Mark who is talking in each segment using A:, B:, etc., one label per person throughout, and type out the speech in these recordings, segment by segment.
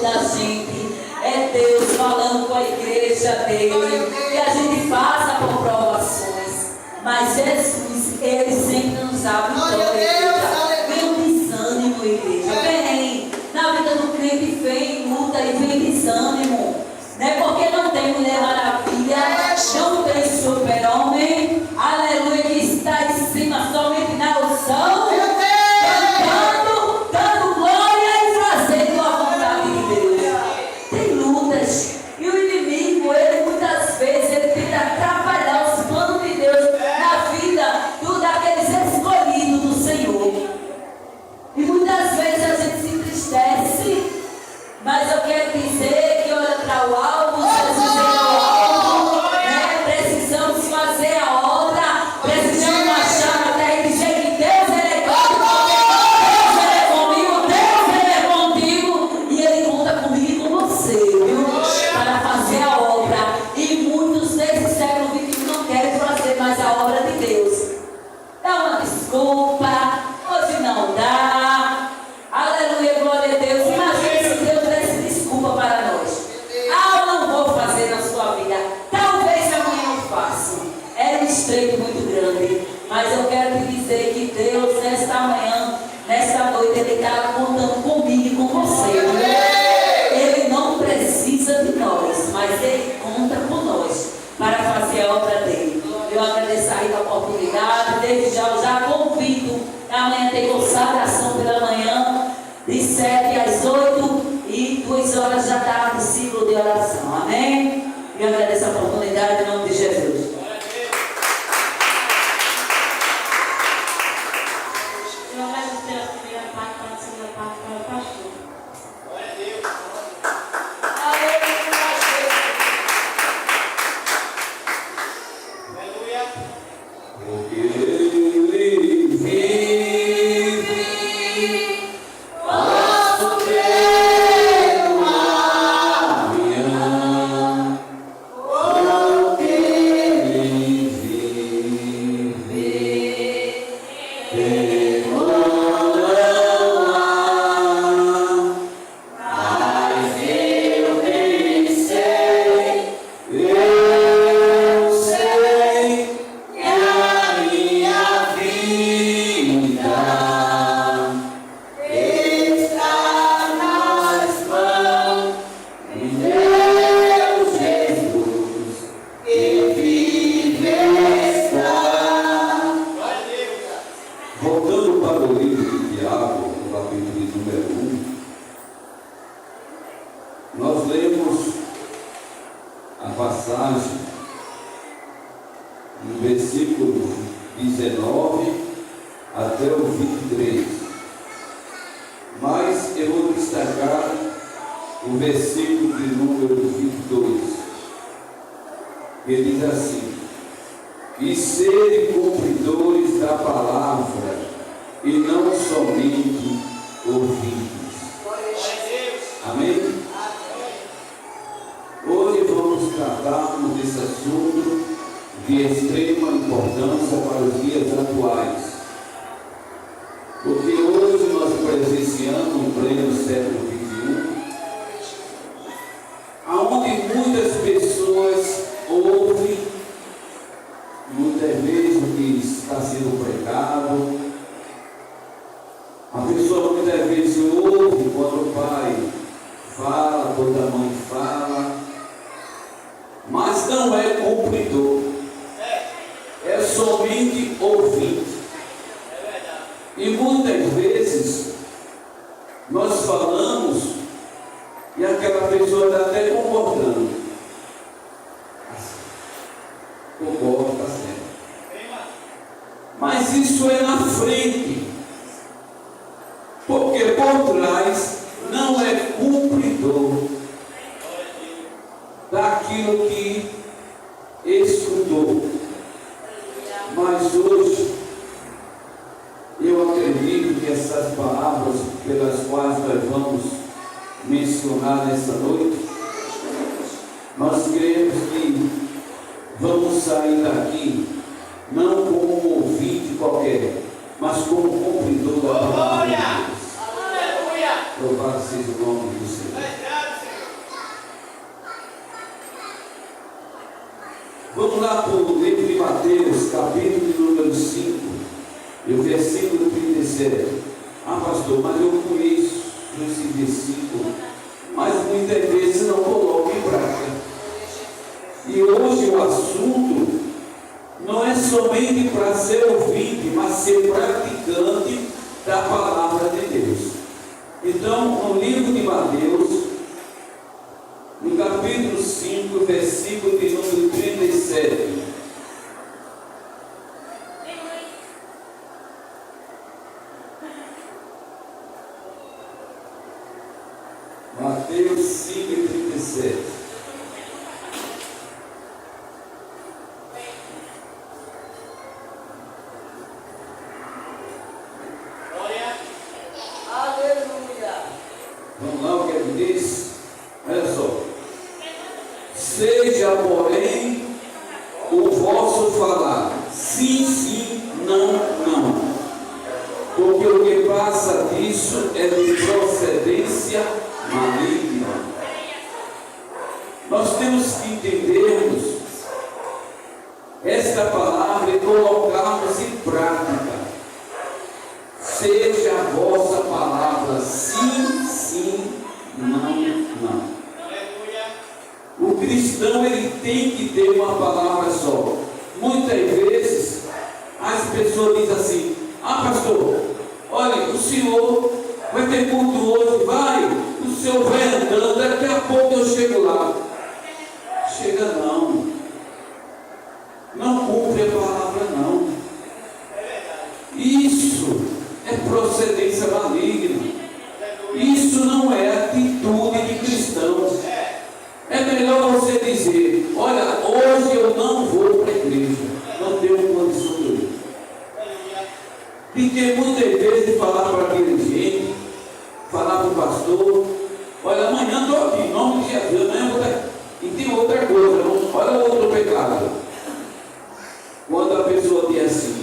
A: da gente. É Deus falando com a igreja dele. E a gente passa por provações. Mas Jesus, ele sempre nos dá vitória. Vem o desânimo, igreja. Vem. Na vida do crente vem luta e vem desânimo. Não é porque não tem Mulher Maravilha, não tem Super-Homem, aleluia, que está em cima somente na unção, cantando, dando glória e fazendo a vontade de Deus. Tem lutas, e o inimigo, ele muitas vezes, ele tenta atrapalhar os planos de Deus na vida daqueles escolhidos do Senhor. E muitas vezes a gente se entristece, mas eu quero dizer que olha para o alvo, Jesus é o alvo, né? Precisamos fazer a obra, precisamos achar na terra e dizer que Deus ele é comigo, Deus ele é contigo, e ele conta comigo e com você, viu? Para fazer a obra. E muitos desse século XXI não querem fazer mais a obra de Deus. Dá uma desculpa, hoje não dá, aleluia, glória a Deus. Imagina se Deus desse desculpa para nós. Eu não vou fazer na sua vida, talvez amanhã eu faça. É um estreito muito grande, mas eu quero te dizer que Deus nesta manhã, nesta noite, ele está contando comigo e com você. Ele não precisa de nós, mas ele conta com nós para fazer a obra dele. Eu agradeço aí a oportunidade, desde já eu já convido. Amanhã tem consagração pela manhã, de 7 às 8 e 2 horas já está no ciclo de oração. Amém? Eu agradeço a oportunidade em nome de Jesus.
B: Eu agradeço a primeira parte, para a segunda parte, para o pastor.
C: Glória a Deus. Aleluia.
D: Porque ele vive, posso crer no amanhã. Porque ele vive, demora não há, mas eu bem sei, eu sei. E a minha vida está nas mãos de Deus Jesus, que vive está.
C: Glória a Deus.
D: Voltando para o livro de Tiago, no capítulo número 1, nós lemos a passagem no versículo 19 até o 23. Mas eu vou destacar o versículo de número 22, que diz assim: e serem cumpridores da palavra, e não somente ouvintes.
C: Glória a Deus.
D: Amém? Hoje vamos tratarmos desse assunto de extrema importância para os dias atuais. Porque hoje nós presenciamos em pleno século XXI, aonde muitas pessoas ouvem, muitas vezes o que está sendo pregado. A pessoa muitas vezes ouve quando o pai fala, quando a mãe fala, mas não é cumpridor, é somente ouvinte. E muitas vezes nós falamos e aquela pessoa está até concordando. Concordo, está certo. Mas isso é na frente, porque por trás não é cumpridor daquilo que escutou. Mas hoje eu acredito que essas palavras pelas quais nós vamos mencionar nessa noite, nós queremos que vamos sair daqui não como um ouvinte qualquer, mas como cumpridor da palavra de Deus.
C: Aleluia.
D: Louvado seja o nome do Senhor. Vamos lá para o livro de Mateus, capítulo de número 5, e o versículo 37. Ah, pastor, mas eu conheço esse versículo, mas muitas vezes não coloco em prática. E hoje o assunto não é somente para ser ouvinte, mas ser praticante da palavra de Deus. Então, no livro de Mateus, no capítulo 5, versículo de número 37. Mateus 5, 37.
C: Glória.
A: Aleluia.
D: Vamos lá, o que ele diz? Olha só. Seja, porém, o vosso falar, sim, sim, não, não. Porque o que passa disso é de procedência maligna. Nós temos que entendermos esta palavra e colocarmos em prática. Seja a vossa palavra, sim, sim, não, não.
C: Aleluia.
D: O cristão, ele tem que ter uma palavra só. Muitas vezes as pessoas dizem assim: ah, pastor, olha, o senhor vai ter culto hoje, vai, o senhor vai andando, daqui a pouco eu chego lá. Chega não. Não cumpre a palavra não. Isso é procedência maligna. Isso não é atitude de cristão. É melhor você dizer: olha, hoje eu não vou para a igreja, não tenho condição de ir. Porque muitas vezes falar para aquele gente, falar para o pastor: olha, amanhã estou aqui, em nome de Jesus, amanhã vou estar. E tem outra coisa, olha outro pecado. Quando a pessoa diz assim: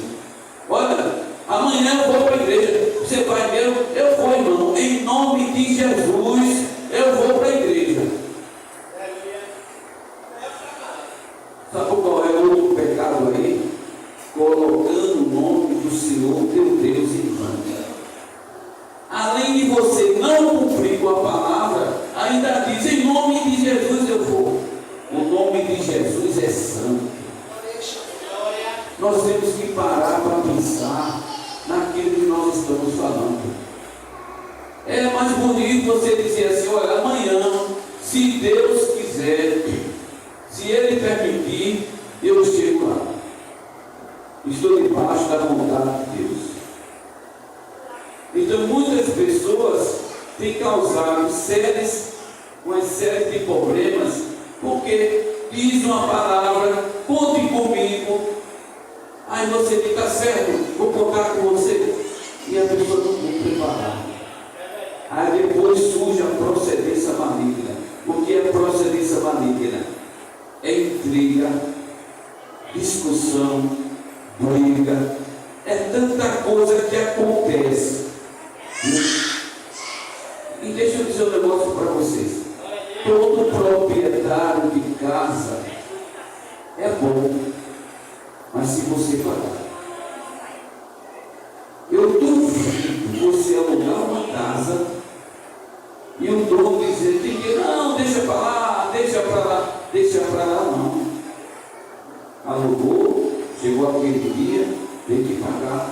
D: olha, amanhã eu vou para a igreja, você vai mesmo? Eu vou, irmão, em nome de Jesus, eu vou para a igreja. Sabe qual é o outro pecado aí? Colocando o nome do Senhor teu Deus em vão. Além de você não cumprir com a palavra, ainda diz: em nome de Jesus eu vou. O nome de Jesus é santo. Nós temos que parar para pensar naquilo que nós estamos falando. É mais bonito você dizer assim: olha, amanhã, se Deus quiser, se Ele permitir, eu chego lá. Estou debaixo da vontade de Deus. Então, muitas pessoas têm causado uma série de problemas, porque diz uma palavra: conte comigo. Aí você fica certo, vou contar com você. E a pessoa não cumpre a palavra. Aí depois surge a procedência maligna. O que é procedência maligna? É intriga, discussão, briga. É tanta coisa que acontece. E deixa eu dizer um negócio para vocês. Todo proprietário de casa é bom, mas se você pagar. Eu duvido você alugar uma casa e o dono dizer: tem que, não, deixa para lá, deixa para lá. Deixa para lá não. Alugou, chegou aquele dia, tem que pagar.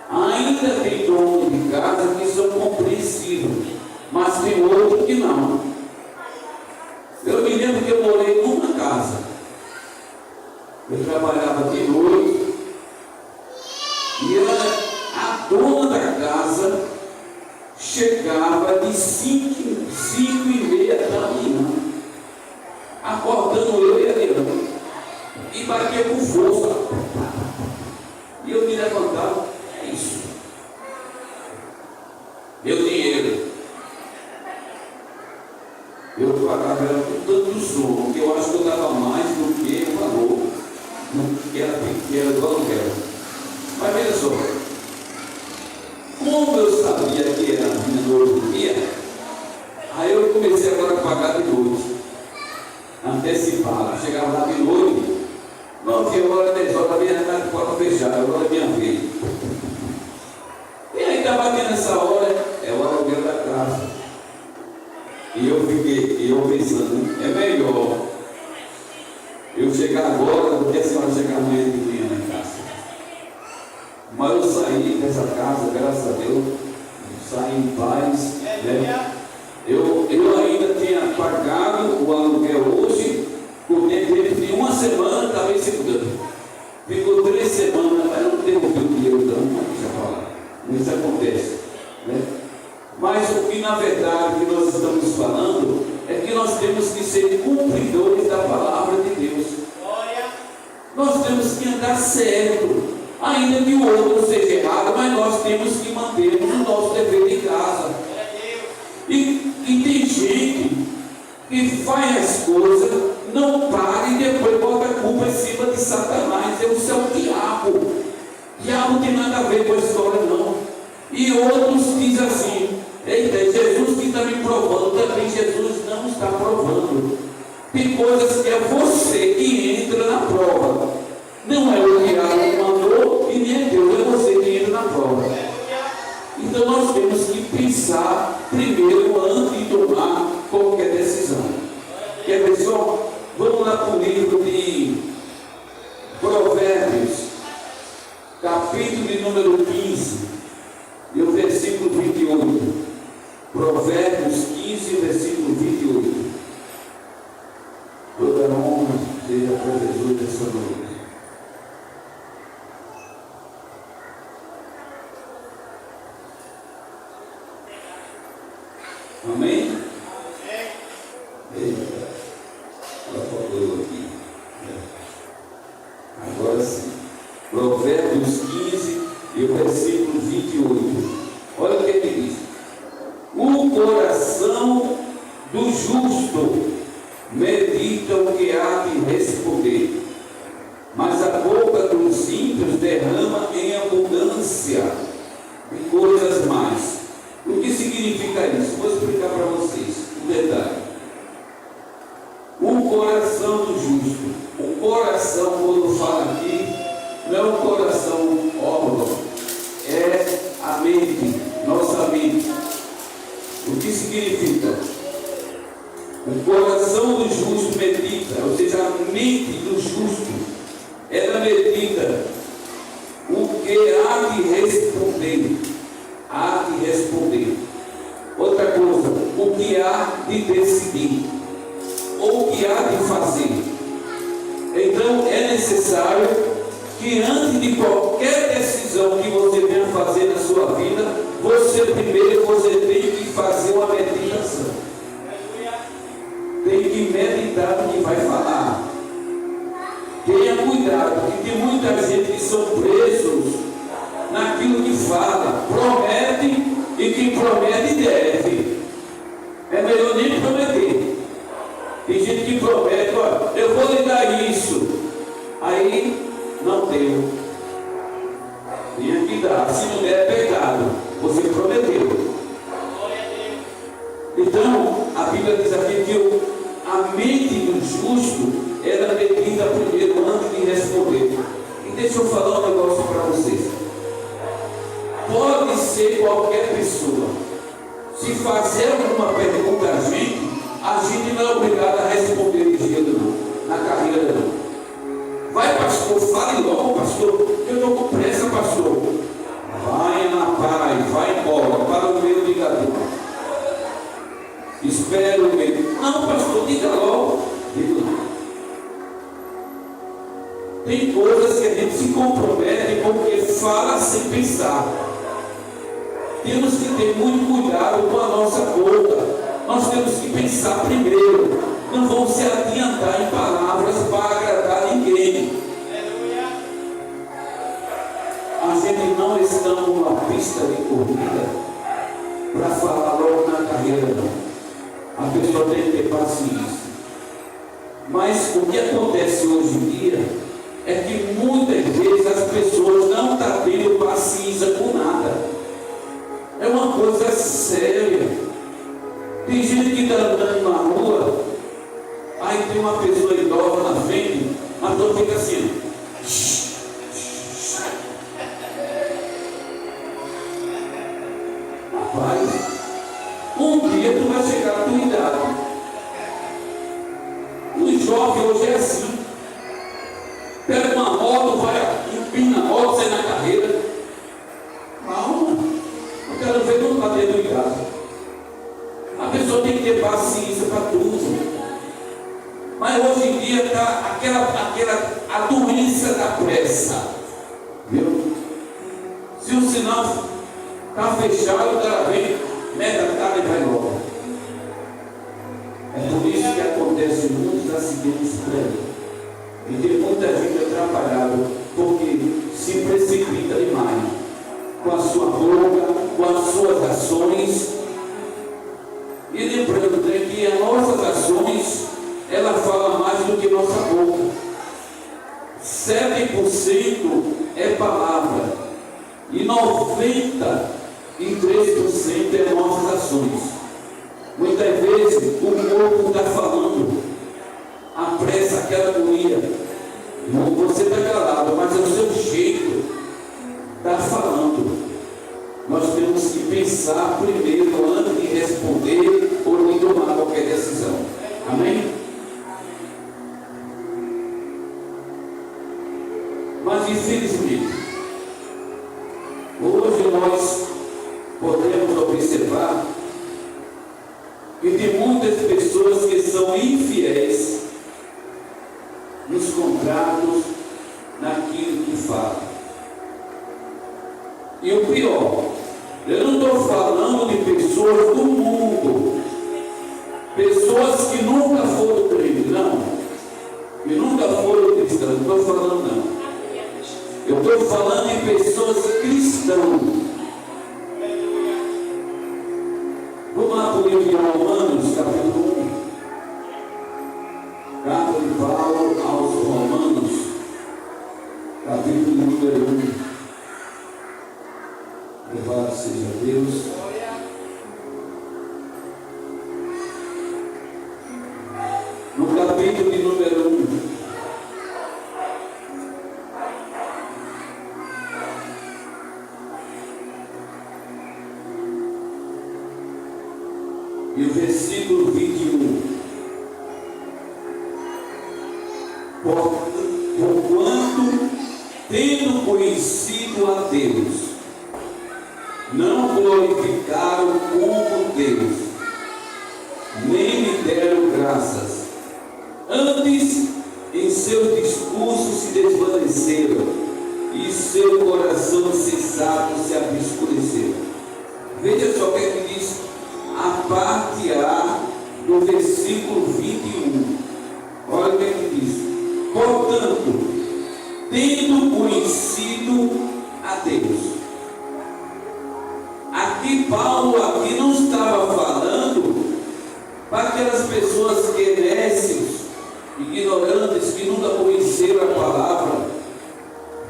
D: Ainda tem dono de casa que são compreensivos, mas tem outro que não. Eu me lembro que eu morei numa casa. Eu trabalhava de noite e a dona da casa chegava de 5h30 da manhã, acordando eu e a Leandro, e batia com força. E eu me levantava: é isso. Meu dinheiro. Eu pagava ela com tanto sono, que eu acho que eu dava mais do que o valor, que era pequeno do aluguel. Mas veja só, como eu sabia que era de noite do dia, aí eu comecei agora a pagar de noite, antecipado. Chegava lá de noite, 9 horas, 10 horas, minha casa porta fechada, agora é minha vez. E aí está batendo essa hora, é o aluguel da casa. E eu pensando, é melhor eu chegar agora do que a senhora chegar amanhã de manhã na casa. Mas eu saí dessa casa, graças a Deus, saí em paz. Né? Eu ainda tinha pagado o aluguel hoje, por dentro de uma semana estava executando. Ficou 3 semanas, mas não devolvi o dinheiro, não, deixa eu falar. Isso acontece. Né? Mas o que na verdade que nós estamos falando é que nós temos que ser cumpridores da palavra de Deus. Nós temos que andar certo, ainda que o outro seja errado, mas nós temos que manter o nosso dever de casa. E tem gente que faz as coisas, não para e depois bota a culpa em cima de Satanás. Isso é o diabo. O diabo não tem nada a ver com a história, não. E outros dizem assim: eita, Jesus que está me provando, também Jesus não está provando. Tem coisas que é você que entra na prova. Não é o diabo que mandou e nem é Deus, é você que entra na prova. Então nós temos que pensar primeiro antes de tomar qualquer decisão. Quer ver só? Vamos lá para o livro de Provérbios, capítulo de número 15, e o versículo 28. Provérbios 15, versículo 28. Toda honra seja para Jesus nessa noite. Amém? Eita, ela falou aqui. Agora sim. Provérbios 15 e o versículo 28. Olha o que ele diz: o coração do justo medita o que há de responder, mas a boca dos ímpios derrama em abundância de coisas más. O que significa isso? Vou explicar para vocês um detalhe. O coração do justo. O coração, quando fala aqui, não é um coração órgão, é a mente, nossa mente. O que significa? O coração do justo medita, ou seja, a mente do justo, ela medita o que há de responder. Há de responder. Outra coisa, o que há de decidir, ou o que há de fazer. Então é necessário que antes de qualquer decisão que você venha fazer na sua vida, você tem que fazer uma meditação. Tem que meditar no que vai falar. Tenha cuidado, porque tem muita gente que são presos naquilo que fala, promete, e quem promete deve. É melhor nem prometer. Tem gente que promete: olha, eu vou lhe dar isso, aí não deu. Tinha que dar, se não der é pecado, você prometeu. Então a Bíblia diz aqui que a mente do justo, ela medita primeiro antes de responder. E deixa eu falar um negócio para vocês. Pode ser qualquer pessoa. Se fazer alguma pergunta a gente não é obrigado a responder de jeito não, na carreira não. Vai, pastor, fale logo, pastor. Eu estou com pressa, pastor. Vai na paz, vai embora, para o meu ligador. Espera o meu. Não, pastor, diga logo. Diga logo. Tem coisas que a gente se compromete porque fala sem pensar. Temos que ter muito cuidado com a nossa boca. Nós temos que pensar primeiro. Não vamos se adiantar em palavras para agradar ninguém. A gente não está numa pista de corrida para falar logo na carreira, não. A pessoa tem que ter paciência. Mas o que acontece hoje em dia é que muitas vezes as pessoas não estão tendo paciência com nada. É uma coisa séria. Tem gente que está andando na rua, aí tem uma pessoa idosa na frente, a dor fica assim: Rapaz, um dia tu vai chegar à tua idade. O jovem hoje é assim. Pega uma moto, vai, empina a moto, sai na carreira. Calma, eu quero ver no padre do idade. A pessoa tem que ter paciência para tudo. Mas hoje em dia está a doença da pressa. Viu? Se o sinal está fechado, o cara vem, mete a cara e vai logo. É por isso que acontecem muitos acidentes por aí. E tem muita gente atrapalhada porque se precipita demais com a sua boca, com as suas ações. E lembrando que as nossas ações, ela fala mais do que nossa boca. 7% é palavra e 93% é nossas ações. Muitas vezes o corpo está falando, apressa aquela agonia. Você está calado, mas é o seu jeito está falando. Nós temos que pensar primeiro antes de responder ou de tomar qualquer decisão. Amém? Mas infelizmente, hoje nós podemos observar que tem muitas pessoas que são infiéis nos contratos, naquilo que falam. E o pior, eu não estou falando de pessoas do mundo, pessoas que nunca foram crentes, não, que nunca foram cristãos, não estou falando não. Eu estou falando de pessoas cristãs. Vamos lá para o livro de Romanos, capítulo 1. Carta de Paulo aos Romanos, capítulo número 1. Louvado seja Deus. No capítulo de número 1. E o versículo 21. Porquanto, tendo conhecido a Deus, não glorificaram como Deus, nem lhe deram graças. Antes, em seus discursos se desvaneceram, e seu coração insensato se obscureceu. Veja só o que é que diz a parte A do versículo 21. Olha o que é que diz. Portanto, tendo conhecido a Deus. Aqui Paulo não estava falando para aquelas pessoas querecias, ignorantes, que nunca conheceram a palavra.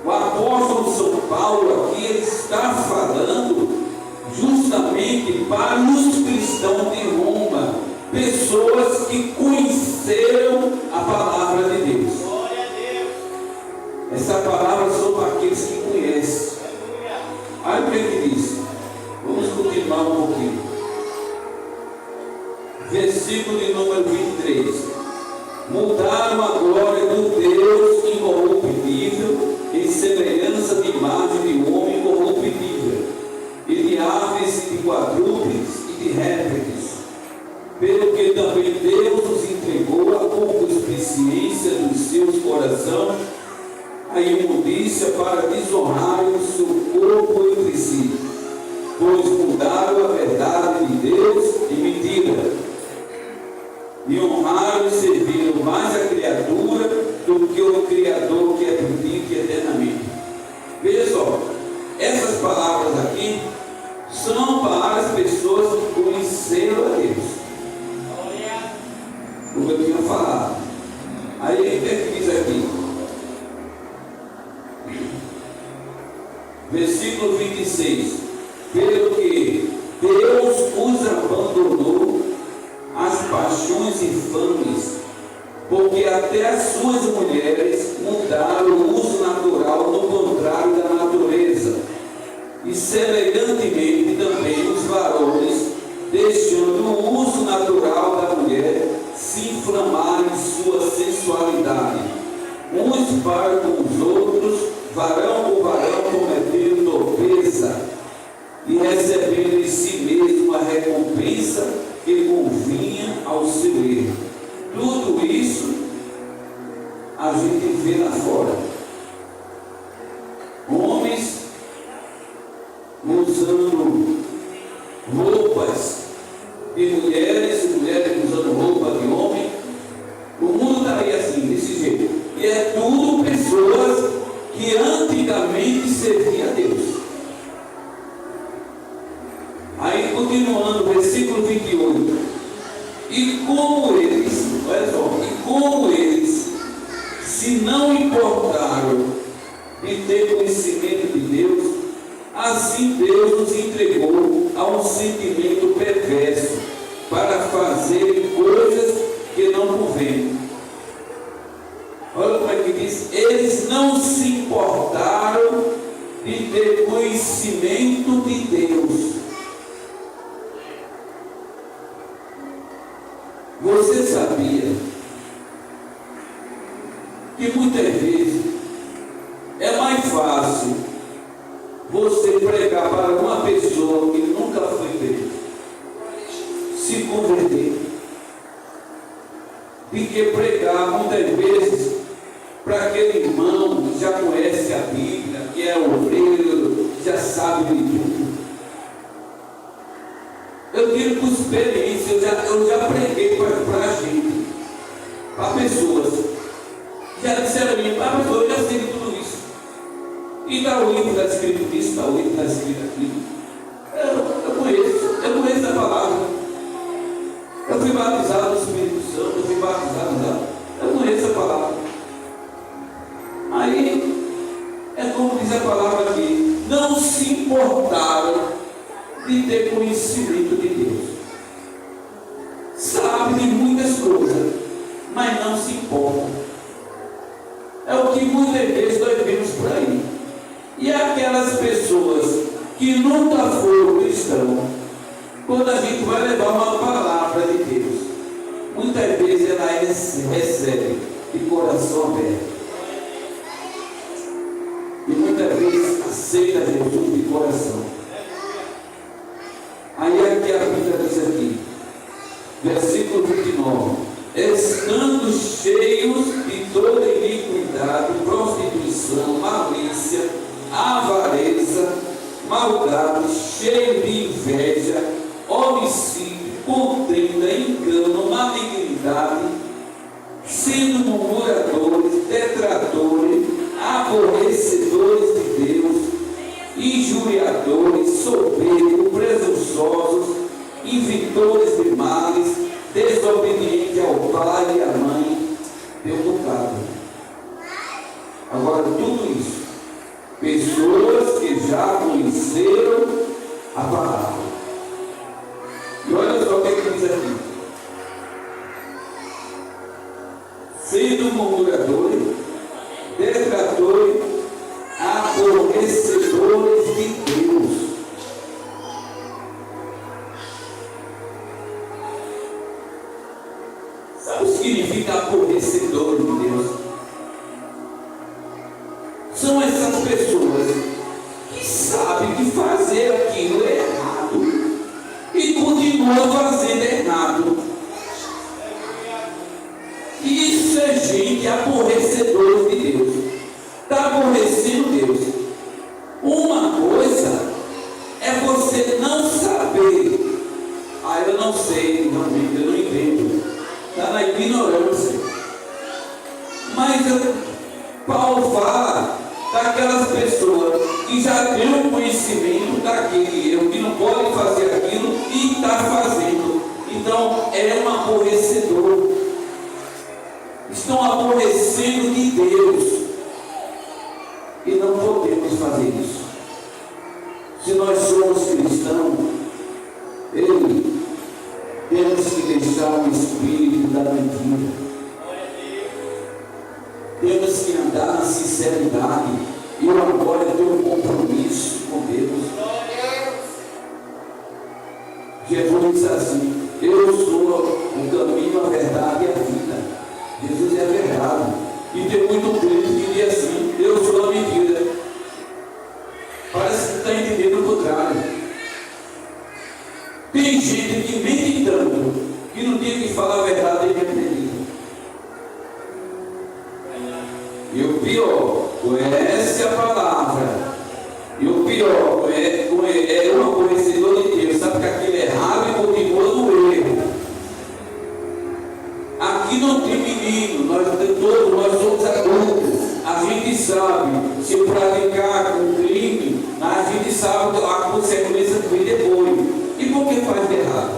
D: O apóstolo São Paulo aqui, ele está falando justamente para os cristãos de Roma, pessoas que conheceram a palavra de Deus.
C: Glória a Deus.
D: Essa palavra são para aqueles que conhecem. Olha o que ele diz. Vamos continuar um pouquinho. Versículo de número 23. Mudaram a glória do Deus incorruptível em semelhança de imagem de homem corruptível, e de aves e de quadrúpedes e de répteis, pelo que também Deus os entregou à concupiscência dos seus corações, a imundícia, para desonrarem o seu corpo entre si, pois mudaram a verdade de Deus em mentira, e honraram e serviram mais a criatura do que o Criador, que é bendito eternamente. Veja só, essas palavras aqui são para as pessoas que conheceram a Deus, como eu tinha falado. Aí o que é que diz aqui? Versículo 26. Pelo que Deus os abandonou às paixões infames porque até as suas mulheres mudaram o uso natural no contrário da natureza. E semelhantemente também os varões, deixando o uso natural da mulher, se inflamarem em sua sensualidade, uns para com os outros, varão com varão, cometendo torpeza, e recebendo em si mesmo a recompensa que convinha ao seu erro. Tudo isso a gente vê lá fora. Homens usando roupas de mulheres, mulheres usando roupa de homem. O mundo está aí assim, desse jeito. E é tudo pessoas que antigamente serviam a Deus. Aí continuando, versículo 28. E como eles, olha só, e como eles se não importaram de ter conhecimento de Deus, assim Deus nos entregou a um sentimento perverso para fazerem coisas que não convêm. Olha como é que diz: eles não se importaram de ter conhecimento de Deus. Você sabia que muitas vezes é mais fácil você pregar para uma pessoa que nunca foi Deus se converter, do que pregar muitas vezes para aquele irmão que já conhece a Bíblia, que é obreiro, já sabe de tudo. Eu digo por experiência, eu já preguei para a gente, para pessoas. Já disseram a mim, pastor, eu já sei de tudo isso. E está o livro, está escrito isso, está o livro, está escrito aquilo. Eu conheço a palavra. Eu fui batizado no Espírito Santo, eu fui batizado lá. Eu conheço a palavra. Aí, é como diz a palavra aqui, não se importaram de ter conhecimento de Deus. Sabe de muitas coisas, mas não se importa. É o que muitas vezes nós vemos por aí. E aquelas pessoas que nunca foram cristãos, quando a gente vai levar uma palavra de Deus, muitas vezes ela recebe de coração aberto. E muitas vezes aceita Jesus de coração. Aí aqui a Bíblia diz aqui, versículo 29, estando cheios de toda iniquidade, prostituição, malícia, avareza, maldade, cheio de inveja, homicídio, contenda, engano, malignidade, sendo murmuradores, detratores, aborrecedores de Deus, injuriadores, soberbos, presunçosos, inventores de males, desobedientes ao pai e à mãe, deu bocado. Agora, tudo isso, pessoas que já conheceram a palavra. E olha só o que diz aqui: sendo murmuradores, detratores, aborrecedores de Deus. Sabe o que significa aborrecedor de Deus? São essas pessoas que sabem que fazer aquilo é errado e continuam fazendo errado. Isso é gente aborrecedora de Deus. Está aborrecendo Deus. Uma coisa é você não saber. Eu não sei, realmente, eu não entendo. Está na ignorância. Mas Paulo fala daquelas pessoas que já têm um conhecimento daquele erro, que não podem fazer aquilo e está fazendo. Então é um aborrecedor. Estão aborrecendo de Deus. E não podemos fazer isso. Se nós somos cristãos, temos que deixar o espírito da mentira. temos que andar na sinceridade. Eu agora tenho um compromisso com Deus. Jesus diz assim: eu sou o caminho, a verdade e a vida. Jesus é a verdade. E tem muito crente que diz assim: eu sou a mentira. Parece que está entendendo o contrário. Tem gente que mente tanto que não tem que falar a verdade e entender. E o pior, conhece a palavra. E o pior, é um conhecedor de Deus, sabe que aquilo é errado e continua no erro. Aqui não tem menino, nós somos adultos. A gente sabe, se praticar com crime, a gente sabe a consequência que vem depois. E por que faz de errado?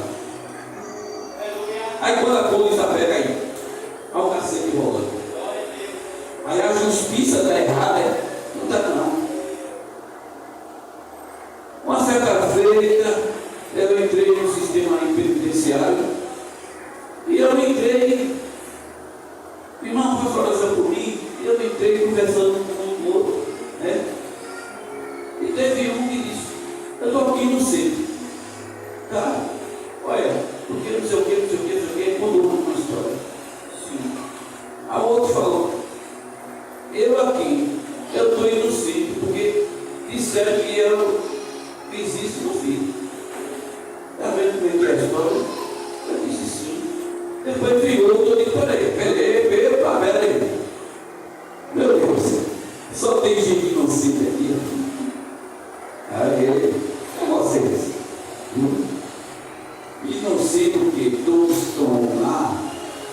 D: Aí quando a polícia pega aí, olha o cacete rolando. Aí a justiça está errada, não está não. Uma certa feita, eu entrei no sistema penitenciário e eu entrei, irmão, faz oração por mim, e eu entrei conversando com o outro, né? E teve um que disse: eu estou aqui no centro, cara, olha, porque não sei o que, mudou uma história. Sim. A outro falou: eu aqui, eu estou indo no centro, porque disseram que eu fiz isso no filho. Está vendo como é que é a história? Eu disse sim. Depois virou, eu disse: peraí. Meu Deus, só tem gente inocente aqui. Aí, é vocês. Inocente porque todos estão lá,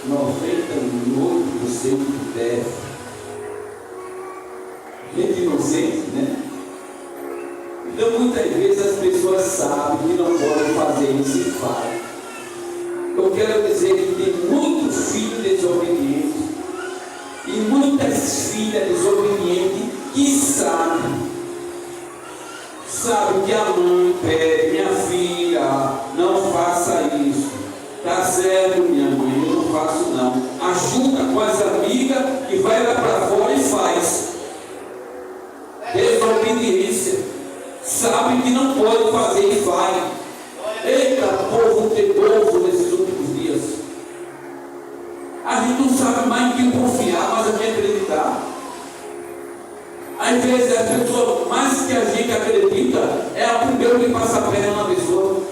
D: 98% deve. Gente inocente, né? Então muitas vezes as pessoas sabem que não podem fazer isso e fazem. Eu quero dizer que tem muitos filhos desobedientes e muitas filhas desobedientes que sabem que a mãe pede: minha filha, não faça isso. Tá certo, minha mãe, eu não faço não. Ajuda com as amigas e vai lá para fora e faz. Desobediência. Sabe que não pode fazer e vai. Eita, povo teimoso nesses últimos dias. A gente não sabe mais em que confiar, mas em que acreditar. Às vezes a pessoa, mais que a gente acredita, é a primeira que passa a perna na pessoa.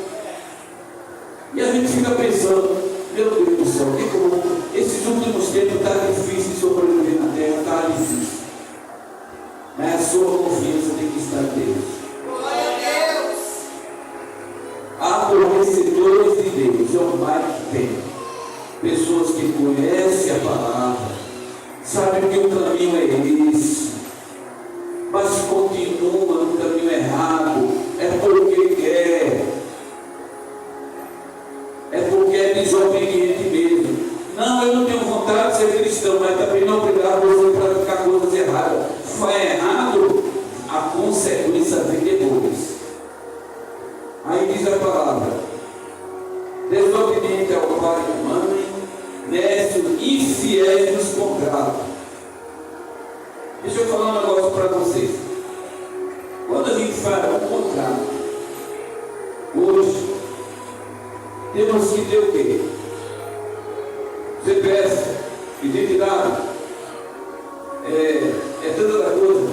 D: E a gente fica pensando: meu Deus do céu, que como esses últimos tempos está difícil sobreviver na terra, está difícil. Mas a sua confiança tem que estar em Deus. Aborrecedores de Deus é o mais que tem. Pessoas que conhecem a palavra, sabem que o caminho é esse, mas continua no caminho errado. É porque quer, é porque é desobediente mesmo. Não, eu não tenho vontade de ser cristão, mas também não obrigado você a praticar coisas erradas. Foi errado, a consequência vem depois. Aí diz a palavra: desobediente ao pai e mãe, nécios, infiéis nos contratos. Deixa eu falar um negócio para vocês. Quando a gente faz um contrato, hoje, temos que ter o quê? CPF, identidade, tanta coisa,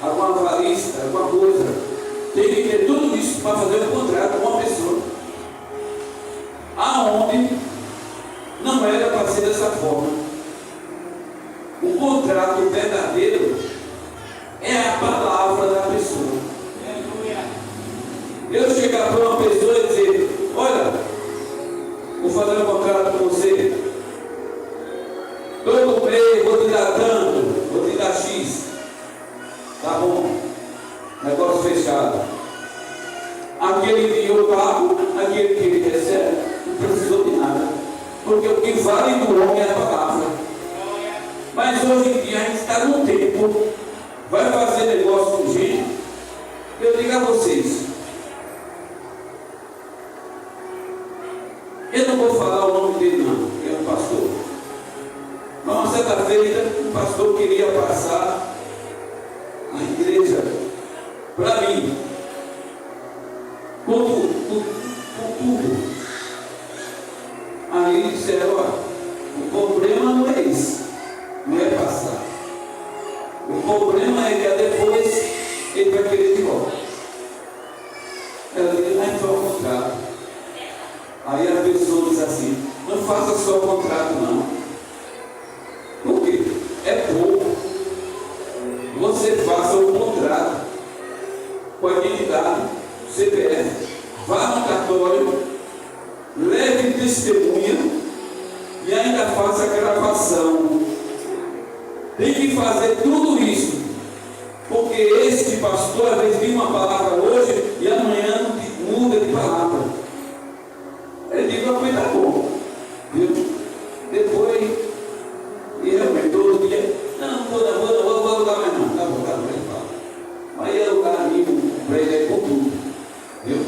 D: alguma avalista, alguma coisa. Tem que ter tudo isso para fazer um contrato com uma pessoa. Aonde não era para ser dessa forma. O contrato verdadeiro é a palavra da pessoa. Eu chegar para uma pessoa e dizer: olha, vou fazer um contrato com você, todo mês vou te dar tanto, vou te dar X. Tá bom, negócio fechado. Aquele que eu pago, aquele que ele recebe, não precisou de nada, porque o que vale do homem é a palavra. Mas hoje em dia a gente está num tempo, vai fazer negócio com gente. Eu digo a vocês, eu não vou falar o nome dele não, que é um pastor. Mas uma certa feita, um pastor queria pagar passar a igreja para mim, por tudo. Aí disseram, o problema não é isso, não é passar. O problema é que depois ele vai querer de volta. Ela diz, mas só o contrato. Aí a pessoa diz assim, não faça só o contrato não. Por quê? É pouco. Você faça o contrato com a identidade, CPF, vá no cartório, leve testemunha e ainda faça a gravação. Tem que fazer tudo isso, porque este pastor às vezes diz uma palavra hoje e amanhã muda de palavra. Ele diz, não, mas tá bom, viu? Depois, e realmente todo dia, não vou alugar mais não, tá bom, ele fala. Mas ia alugar amigo para ele aí com tudo, viu?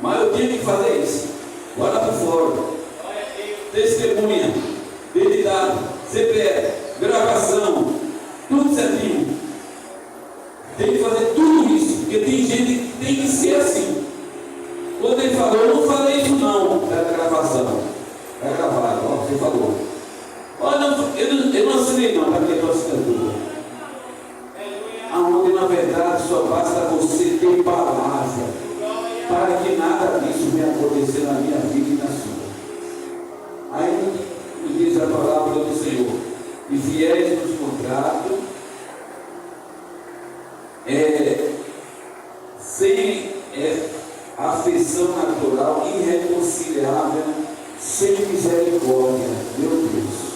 D: Mas eu tinha que fazer isso, bora por fora, testemunha, identidade, CPF, gravação, tudo certinho. Tem que fazer tudo isso, porque tem gente que tem que ser assim. Quando ele falou, eu não falei isso não, da gravação. É gravado, ó, você falou. Olha, eu não assinei não, para que a tua assinatura. Aonde na verdade só basta você ter palavra, para que nada disso venha acontecer na minha vida e na sua. Aí diz a palavra do Senhor, e fiéis nos contratos, sem afeição natural, irreconciliável, sem misericórdia, meu Deus.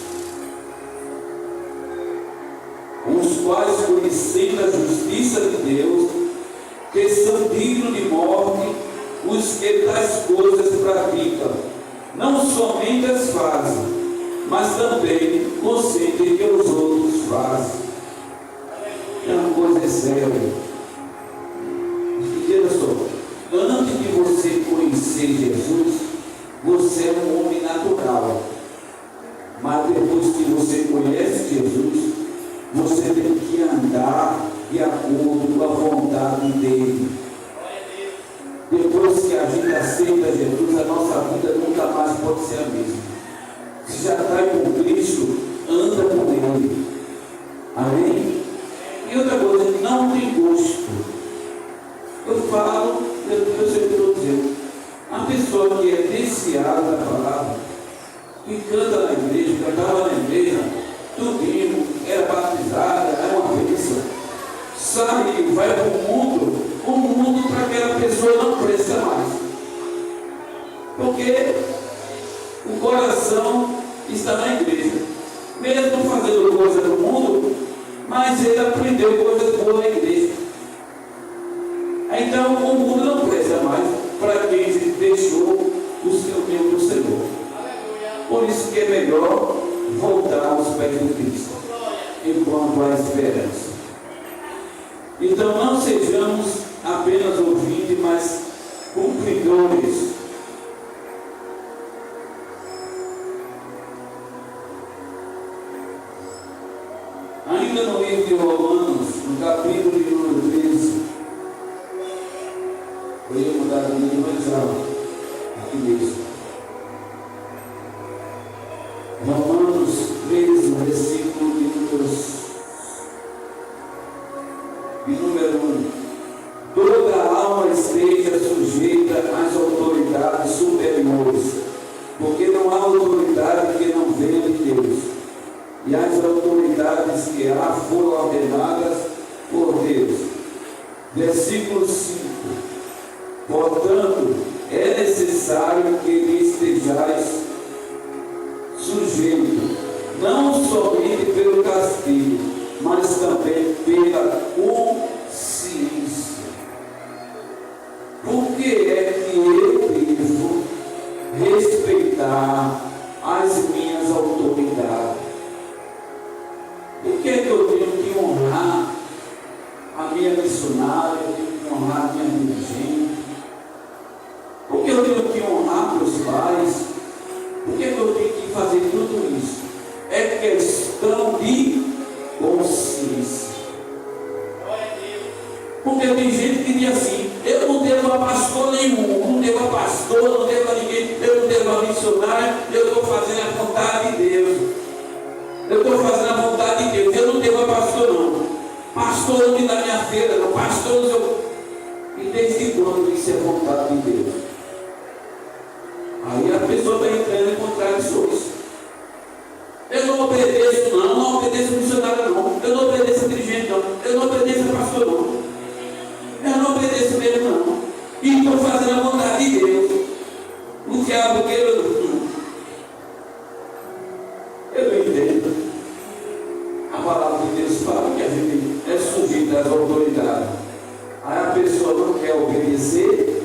D: Os quais, conhecendo a justiça de Deus, que são dignos de morte, os que tais coisas praticam, não somente as fazem, mas também consentem que os outros fazem. É uma coisa séria. Veja só, antes de você conhecer Jesus, você é um homem natural. Mas depois que você conhece Jesus, você tem que andar de acordo com a vontade dele. Depois que a gente aceita Jesus, a nossa vida nunca mais pode ser a mesma. Se já está com Cristo, anda com ele. Amém? E outra coisa, não tem gosto. Eu falo, eu sempre estou dizendo, a pessoa que é viciada da palavra, que canta na igreja, cantava na igreja, tudinho, era batizada, era uma bênção, sai e vai para o mundo para aquela pessoa não presta mais. Porque o coração está na igreja, mesmo fazendo coisa do mundo, mas ele aprendeu coisas boas na igreja. Então o mundo não presta mais para quem deixou o seu tempo do Senhor. Por isso que é melhor voltar aos pés de Cristo, enquanto há esperança. Então não sejamos apenas ouvintes, mas cumpridores. Ainda no livro de Romanos, no capítulo de número 13, eu ia mudar de livro, mas já, aqui mesmo. Romanos 13, versículo de número 1. Toda alma esteja sujeita às autoridades superiores, porque não há autoridade que não venha de Deus. E as autoridades que há foram ordenadas por Deus. Versículo 5. Portanto, é necessário que lhe estejais sujeito, não somente pelo castigo, mas também pela consciência. Por que é que eu devo respeitar as minhas autoridades? Por que é que eu tenho que honrar a minha missionária, eu tenho que honrar a minha dirigente? Por que eu tenho que honrar meus pais? Por que eu tenho que fazer tudo isso? É questão de consciência. fazendo a vontade de Deus. Eu estou fazendo a vontade de Deus. Eu não tenho pastor não. Pastor não me dá minha feira, não. Pastor eu... E desde quando isso é vontade de Deus? Aí a pessoa está entrando em contradições. Eu não obedeço não, não obedeço missionário não. Eu não obedeço dirigente não. Eu não obedeço pastor não. Eu não obedeço mesmo não. E estou fazendo a vontade de Deus. O diabo que eu entendo. A palavra de Deus fala que a gente é sujeito às autoridades. Aí a pessoa não quer obedecer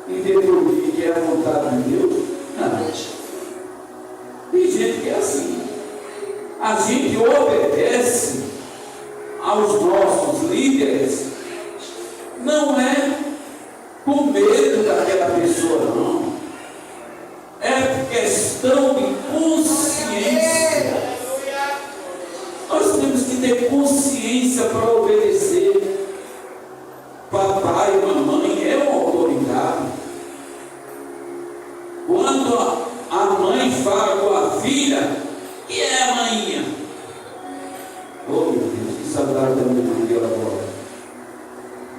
D: e depois que é a vontade de Deus. Não. Tem gente que é assim. A gente obedece aos nossos líderes, não é com medo daquela pessoa, não. É questão de consciência. Nós temos que ter consciência para obedecer. Papai e mamãe é uma autoridade. Quando a mãe fala com a filha, que é a mainha? Oh meu Deus, que saudade da minha mãe dela agora.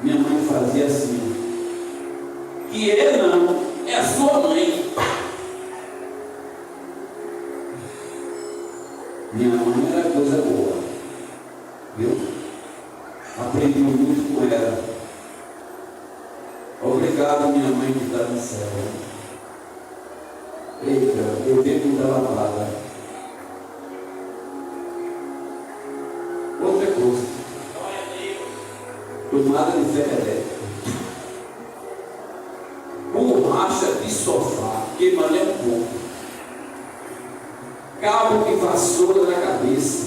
D: Minha mãe fazia assim. Que é não, é a sua mãe. Minha mãe era coisa boa, viu? Aprendi muito com ela. Obrigado, minha mãe que está no céu. Eita, eu tenho muita lavada. Outra coisa. Tomada de ferro elétrico. Borracha de sofá, queimando é um pouco. Cabo de vassoura na cabeça.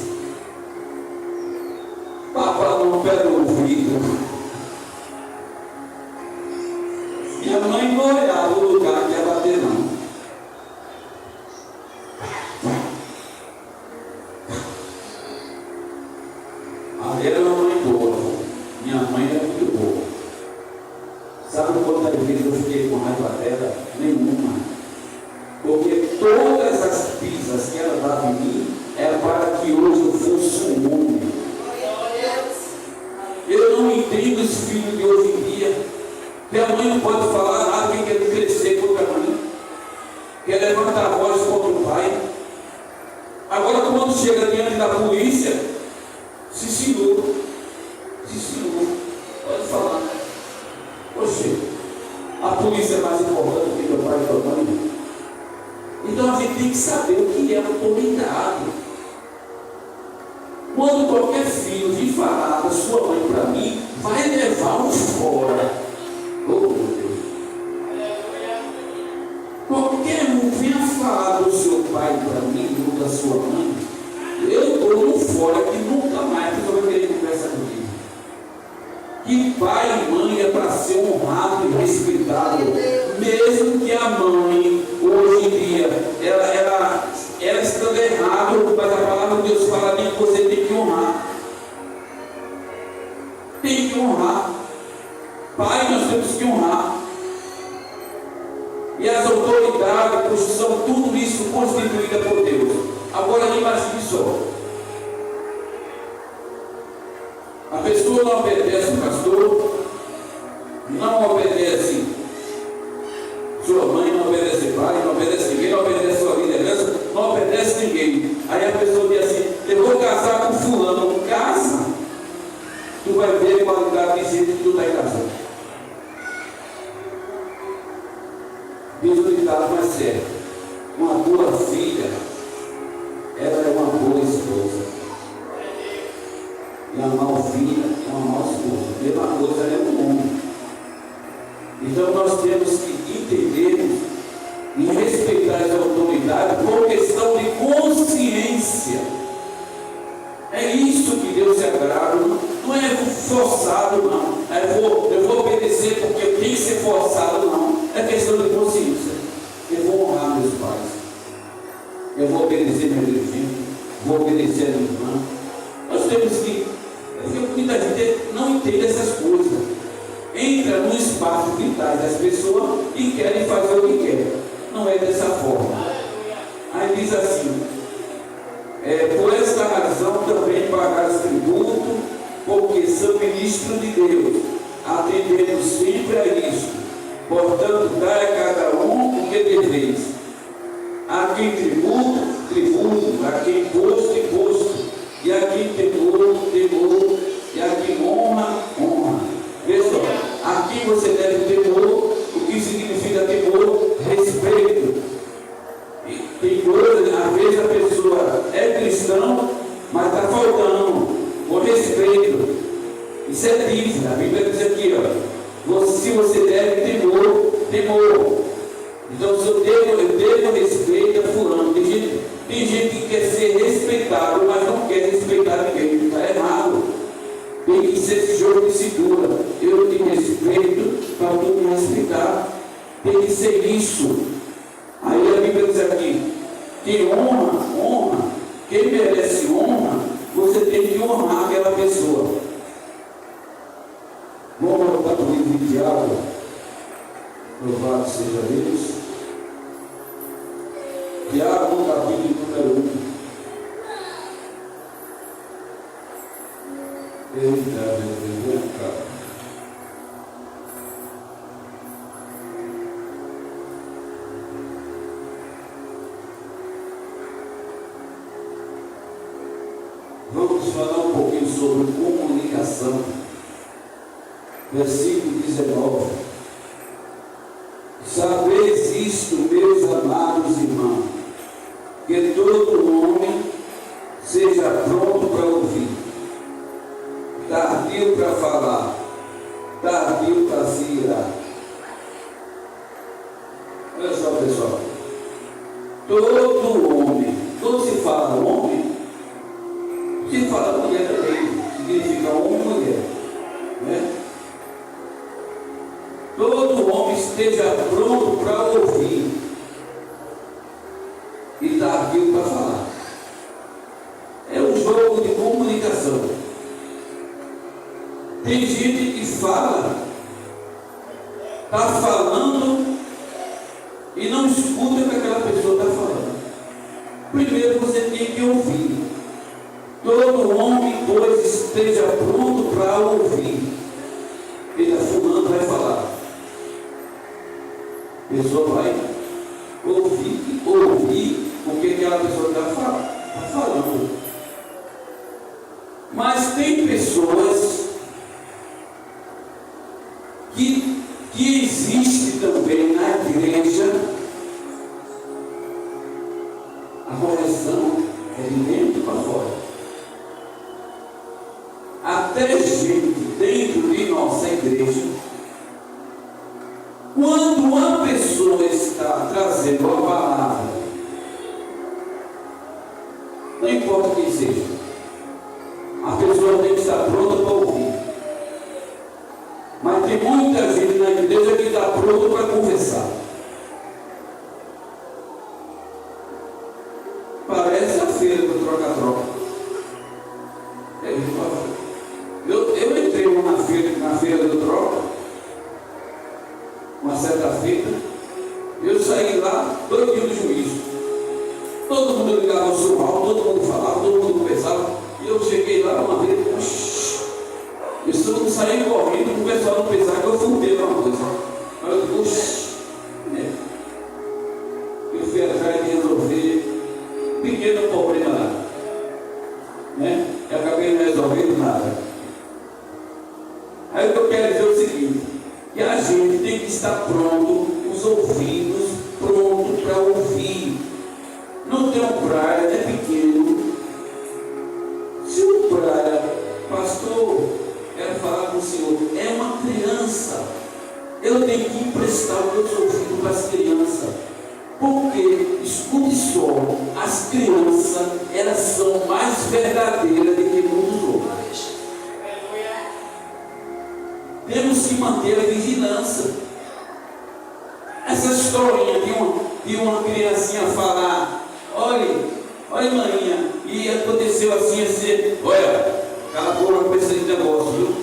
D: Papa no pé do ouvido. Minha mãe não olhava o lugar que ia bater, não. Aí era uma mãe boa. Minha mãe era muito boa. Sabe quantas vezes eu fiquei com raiva dela? Nenhuma. Porque todas as pisas que ela dava em mim era para que hoje eu fosse um homem. Eu não entendo os filhos de hoje em dia. Minha mãe não pode falar nada, quem quer crescer contra a mãe. Quer levantar a voz contra o pai. Agora quando chega diante da polícia, se segura. Pode falar. Oxe, a polícia é mais importante do que meu pai e tua mãe. Então a gente tem que saber o que é autoridade. Quando qualquer filho vir falar da sua mãe para mim, vai levar um fora. Oh meu Deus. Qualquer um venha falar do seu pai para mim ou da sua mãe, eu estou no fora que nunca mais a pessoa vai querer conversar comigo. Que pai e mãe é para ser honrado e respeitado, mesmo que a mãe, hoje em dia, ela estando errado, mas a palavra de Deus fala que você tem que honrar. Tem que honrar. Pai, nós temos que honrar. E as autoridades são tudo isso constituída por Deus. Agora imagine só. A pessoa não obedece o pastor, não obedece sua mãe, não obedece pai, não obedece ninguém, não obedece sua liderança, não obedece ninguém. Aí a pessoa diz assim: eu vou casar com fulano. Casa, tu vai ver a qualidade de jeito que tu está em casa. Diz o ditado mais sério: uma boa filha, ela é uma boa esposa. E a mal filha é uma mal esposa. A mesma coisa é um homem. Então nós temos que entender e respeitar as autoridades por questão de consciência. É isso que Deus se agrada. Não é forçado, não. Eu vou obedecer porque eu tenho que ser forçado, não. É questão de consciência. Eu vou honrar meus pais. Eu vou obedecer meu dirigente. Vou obedecer a minha irmã. Nós temos que... Porque muita gente não entende essas coisas. Entra no espaço vital das pessoas e querem fazer o que querem. Não é dessa forma. Aí diz assim: por esta razão também pagarás tributo, porque são ministros de Deus, atendendo sempre a isto. Portanto, dai a cada um o que deveis. A quem tributo, tributo, a quem imposto, imposto, e a quem temor, temor, e a quem honra, honra. Pessoal, aqui você deve temor. O que significa temor? Respeito. Tem coisa, às vezes a pessoa é cristão, mas está faltando o respeito. Isso é difícil. A Bíblia diz aqui, se você deve temor, temor. Então, se eu devo respeito a fulano. Tem gente que quer ser respeitado, mas não quer respeitar ninguém. Está errado. Tem que ser esse jogo de cintura. Eu te respeito para tu me respeitar. Tem que ser isso. Aí a Bíblia diz aqui: quem honra, honra. Quem merece honra, você tem que honrar aquela pessoa. Vamos voltar para o livro de Tiago. Louvado seja Deus. Tiago, no capítulo número 1. Eita, meu Deus, cara. Vamos falar um pouquinho sobre comunicação. Versículo 19. Sabeis isto, meus amados irmãos, que todo homem seja pronto para ouvir, tardio para falar, tardio para se irar. Olha só, pessoal. Todo homem, quando se fala homem, se fala mulher também, significa homem e mulher, né? Todo homem esteja pronto para ouvir e tardio para falar. É um jogo de comunicação. Tem gente que fala, está falando e não escuta o que aquela pessoa está falando. Primeiro você tem que ouvir. Todo homem, pois, esteja pronto para ouvir. Ele fulano vai falar. A pessoa vai ouvir o que aquela pessoa está falando. Mas tem pessoas que existe também na igreja a correção é de dentro para fora. Até gente dentro de nossa igreja, quando uma pessoa está trazendo a palavra, não importa quem seja, a pessoa tem que estar pronta para ouvir. Mas tem muita gente na igreja que está pronta para conversar. Parece a feira do troca-troca. Eu entrei na feira do troca, uma certa feita, eu saí lá doidinho do juízo. Todo mundo ligava o som alto, todo mundo falava, todo mundo conversava. E eu cheguei lá uma vez, eu saí correndo para o pessoal não pensar que eu fudei uma coisa. Mas eu digo, eu fui atrás de resolver um pequeno problema lá. Eu acabei não resolvendo nada. Aí o que eu quero dizer é o seguinte: que a gente tem que estar pronto, os ouvidos prontos para ouvir. Não tem um praia, é pequeno. Se o praia, pastor, quero falar com o senhor, é uma criança, eu tenho que emprestar os meus ouvidos para as crianças. Porque, escute só, as crianças, elas são mais verdadeiras do que muitos outros. Temos que manter a vigilância. Essa historinha de uma criancinha falar: olha maninha, e aconteceu assim, olha, cala a boca com esse negócio, viu?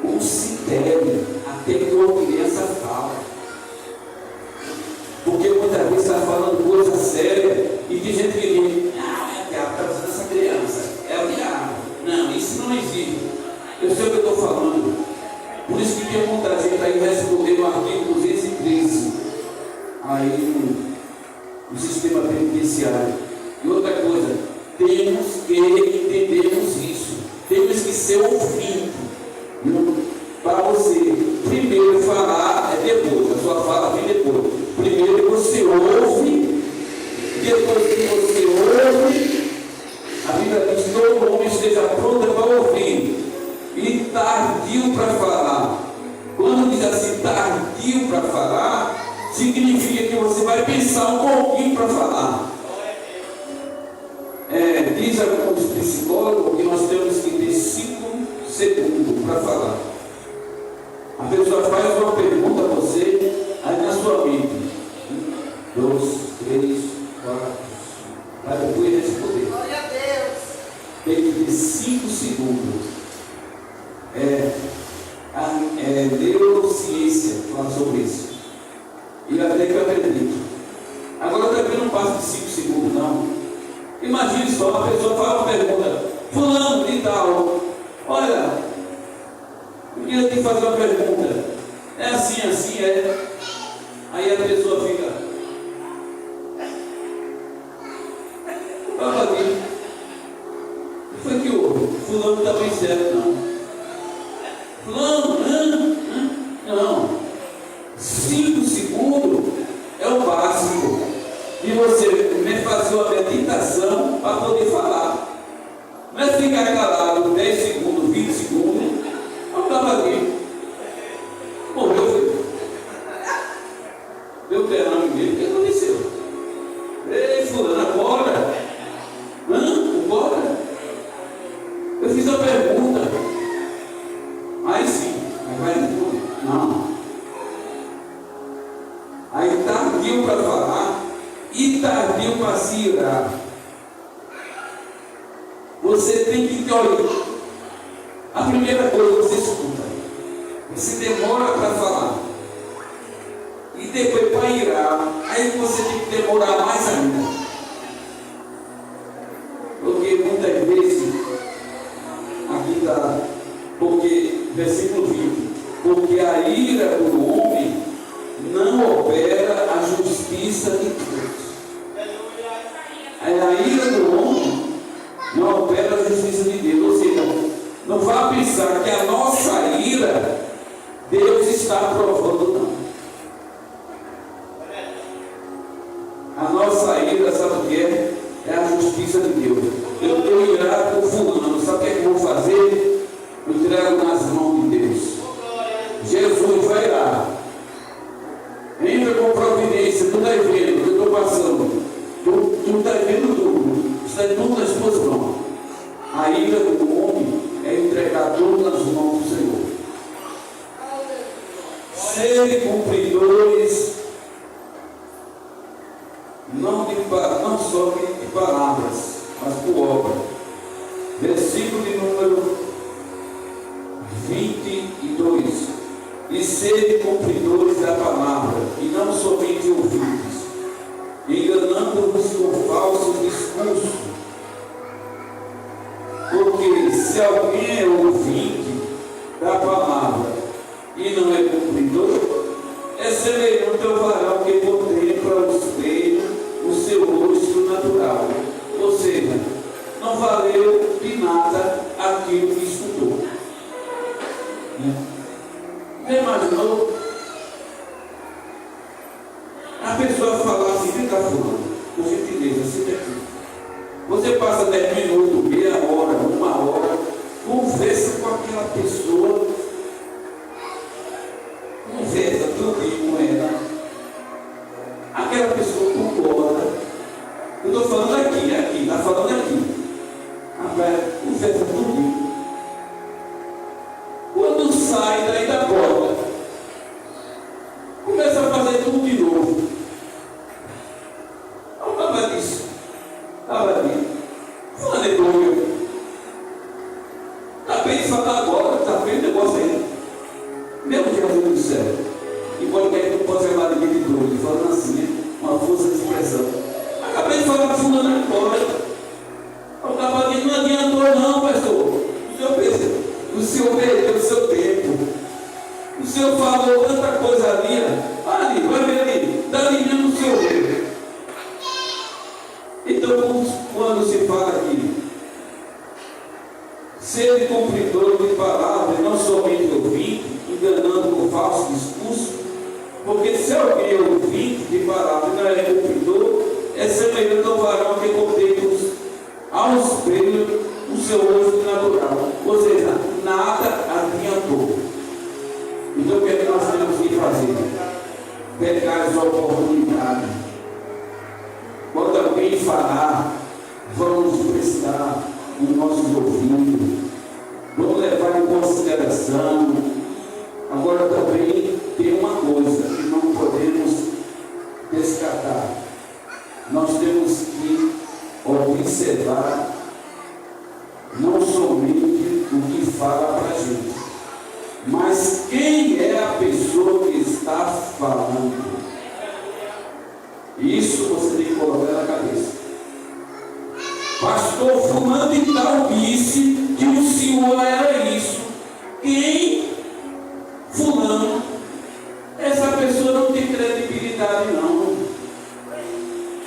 D: Considere até que uma criança fala. Porque muitas vezes está falando coisa séria. sistema penitenciário. E outra coisa, temos que entendermos isso. Temos que ser ouvidos. Para você primeiro falar, é depois, a sua fala vem depois. Primeiro você ouve, depois que você ouve, a Bíblia diz que todo homem esteja pronto para ouvir e tardio para falar. Quando diz assim, tardio para falar, significa que você vai pensar um pouquinho para falar. Diz alguns psicólogos que nós temos que ter 5 segundos para falar. A pessoa faz uma pergunta a você, aí na sua mente, 1, 2, 3, 4, 5, para depois responder.
E: Glória a Deus.
D: Tem que ter 5 segundos. A neurociência fala sobre isso. E até que eu acredito. Agora também não passa de 5 segundos, não. Imagine só, uma pessoa faz uma pergunta, fulano de tal, olha, eu queria te fazer uma pergunta, é assim, assim, é. Aí a pessoa fica, fala aqui, o que foi que houve? Fulano está bem certo, não. Fulano, não. 5 segundos é o básico. E você fazer uma meditação para poder falar. Não é ficar calado 10 segundos, 20 segundos. Não estava aqui. Morreu, filho. Deu derrame nele. O que aconteceu? Ei, fulano, agora. Agora? Eu fiz a pergunta. Aí sim. Aí vai responder. Não. Aí tardio para falar e tardio para se irar. Você tem que ter olhar. A primeira coisa você escuta. Você demora para falar. E depois para irar. Aí você tem que demorar mais ainda. Porque muitas vezes, aqui está, porque, versículo 20, porque a ira do homem não opera a justiça de Deus. A ira do homem não opera a justiça de Deus. Ou seja, não vá pensar que a nossa ira Deus está aprovando, não. A nossa ira, sabe o que é? É a justiça de Deus. Eu estou irado com fulano, sabe o que é que eu vou fazer? Eu entrego nas mãos de Deus. Jesus vai lá. Entra com providência, tu está vendo o que eu estou passando. Tu está vendo tudo. Está tudo nas tuas mãos. A ira do homem é entregar tudo nas mãos do Senhor. Serem cumpridores não só de palavras, mas por obra. Versículo de número 22. E serem cumpridores da palavra, e não somente ouvintes, enganando-vos com falsos discursos. Porque se alguém é ouvinte da palavra e não é cumpridor, é semelhante ao varão que contempla o espelho o seu rosto natural. Ou seja, não valeu de nada aquilo que escutou. Você imaginou? A pessoa falar assim, vem cá fulano, por gentileza, senta aqui. Você passa 10 minutos, meia hora, 1 hora, conversa com aquela pessoa, conversa tudo com ela. Aquela pessoa concorda. Eu estou falando aqui, está falando aqui. Conversa tudo. Quando sai daí da porta, começa a fazer tudo de novo. Não estava disso. Estava ali. Fulano é doido. Acabei de falar agora, está vendo o negócio aí. Meu Jesus do céu. Embora que a gente não possa chamar ninguém de doido, falando assim, né? Uma força de expressão. Acabei de falar que fulano agora. Eu estava ali, não adiantou não, pastor. O Senhor perdeu o seu tempo. O Senhor falou tanta coisa ali. Ali, vai ver ali. Dali mesmo o Senhor veio. Então, quando se fala aqui, ser cumpridor de palavra e não somente ouvinte, enganando por falso discurso, porque se alguém é ouvinte de palavra e não é cumpridor, é semelhante ao varão que contempla ao espelho o seu rosto natural, ou seja, nada adiantou. Então o que é que nós temos que fazer? Pegar as oportunidades. Quando alguém falar, vamos prestar os nossos ouvidos, vamos levar em consideração. Agora também tem uma coisa que não podemos descartar. Nós temos que observar não somente o que fala para a gente, mas quem é a pessoa que está falando. Isso você tem que colocar na cabeça. Pastor fulano de tal disse que o senhor era isso. Quem? Fulano. Essa pessoa não tem credibilidade não.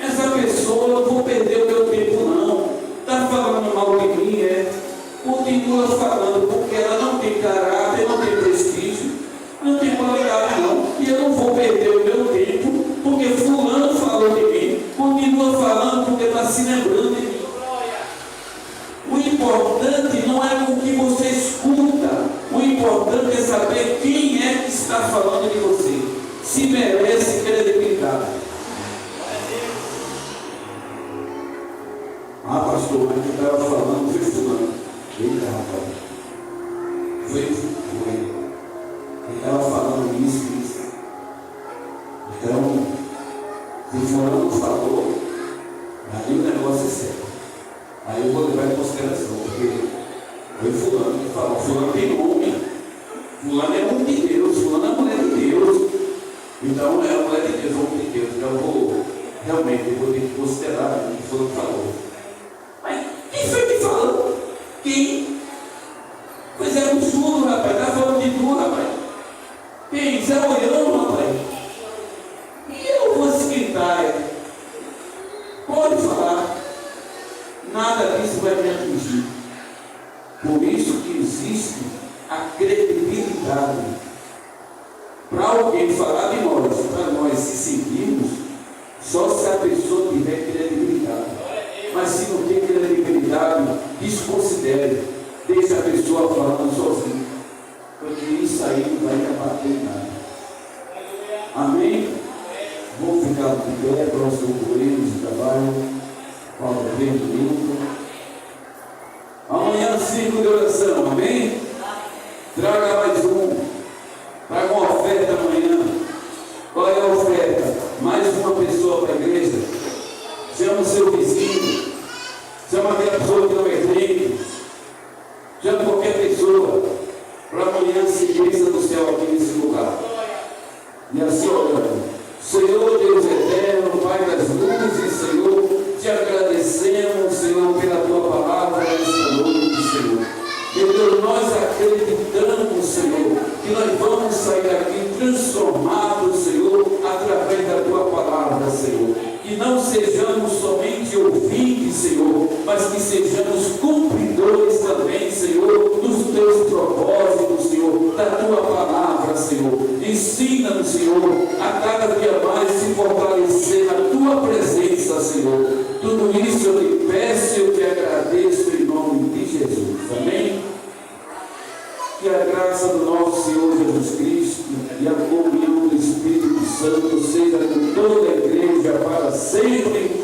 D: Essa pessoa, eu vou perder o meu tempo não. Está falando mal de mim, continua falando, porque ela não tem caráter, não tem prestígio, não tem qualidade não. E eu não vou perder o meu tempo, porque fulano falou de mim. Continua falando, porque está se lembrando de mim. O importante não é o que você escuta. O importante é saber quem é que está falando de você. Se merece credibilidade. Ah, pastor, mas eu estava falando, foi fulano. Eita, rapaz. Foi. Ele estava falando isso. Então, se fulano falou, aí o negócio é sério. Aí eu vou levar em consideração, porque foi fulano que falou. Fulano tem nome. Fulano é homem de Deus. Fulano é mulher de Deus. Então, é a mulher de Deus, homem de Deus. Então, eu vou ter que considerar o que fulano falou. Mas quem foi que falou? Quem? Pois é, um surdo, rapaz. Está falando de tu, rapaz. Quem? Zé Olhão, rapaz. E eu vou secretária. Pode falar. Nada disso vai me atingir. Por isso que existe a credibilidade. Para alguém falar de nós, para nós se seguirmos, só se a pessoa tiver credibilidade. Mas se não tem credibilidade, desconsidere. Deixa a pessoa falando sozinha. Porque isso aí não vai abater em nada. Amém? Vamos ficar de pé, próximo correio de trabalho. Paulo, bem domingo. Amanhã, 5 de oração, amém? Traga mais um. Traga uma oferta amanhã. Qual é a oferta? Mais uma pessoa para a igreja. Chama o seu vizinho. Chama aquela pessoa que não é crente. Chama qualquer pessoa. Para amanhã se bênção do céu aqui nesse lugar. E assim orando. Senhor Deus eterno, Pai das luzes, Senhor, te agradecemos, Senhor, pela tua palavra nesta noite, Senhor. Meu Deus, nós acreditamos, Senhor, que nós vamos sair daqui transformados, Senhor, através da tua palavra, Senhor. Que não sejamos somente ouvintes, Senhor, mas que sejamos cumpridores também, Senhor, dos teus propósitos, Senhor, da tua palavra, Senhor. Ensina-nos, Senhor, a cada dia mais se fortalecer na tua presença, Senhor. Tudo isso eu te peço e eu te agradeço em nome de Jesus. Amém? Que a graça do nosso Senhor Jesus Cristo e a comunhão do Espírito Santo seja com toda a igreja para sempre.